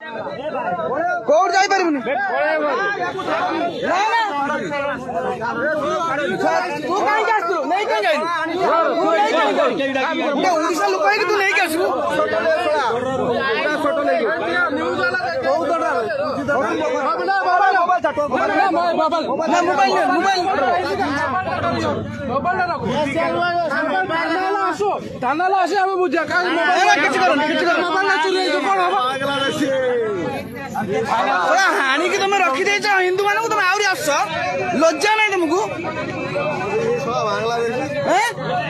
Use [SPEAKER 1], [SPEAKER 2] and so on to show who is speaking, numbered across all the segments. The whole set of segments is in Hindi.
[SPEAKER 1] कोर्ट जाई परिबनी ना ना तू काई जासु नहीं काई जाई तू नहीं काई जाई ये ओडिसा लोक है कि तू नहीं कासु फोटो ले न्यूज़ वाला बहुत बड़ा मोबाइल थाना आसे आम बुझा का हाणी की तुम रखी दे हिंदू मान तुम आहरी आस लज्जा ना तुमको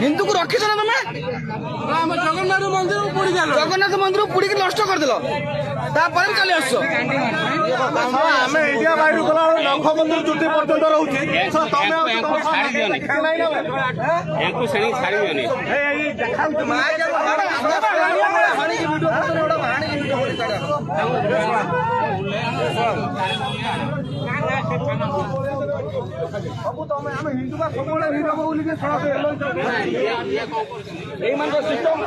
[SPEAKER 1] हिंदू को रखीच ना तुम जगन्नाथ मंदिर पुड़ी की नष्ट करदेल तापर चली आस आम इंडिया बाहर गला नख मंदिर चुटी पर्यटन रोचे सब तुम आम हिंदू का सब हिंदू बोली सिस्टम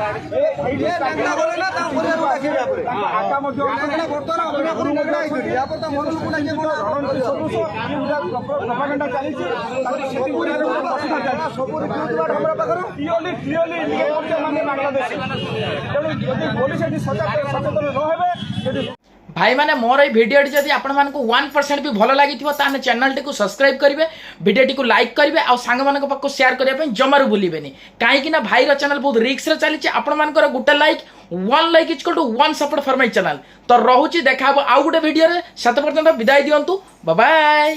[SPEAKER 2] भाई माने मोर ये वीडियो जदि आपण मानको 1% भी भल लगी ताने चैनल टी को सब्सक्राइब करेंगे वीडियो टी को लाइक करेंगे और सांग मान पाक शेयर करने जमारू भूलें कहीं भाईर चैनल बहुत रिक्स चली आपण मानकर गोटे like 1 like is to 1 support for my channel तो रोची देखा आउ गोटे वीडियो रे 7 पर्यंत विदाई दिंतु बाय बाय।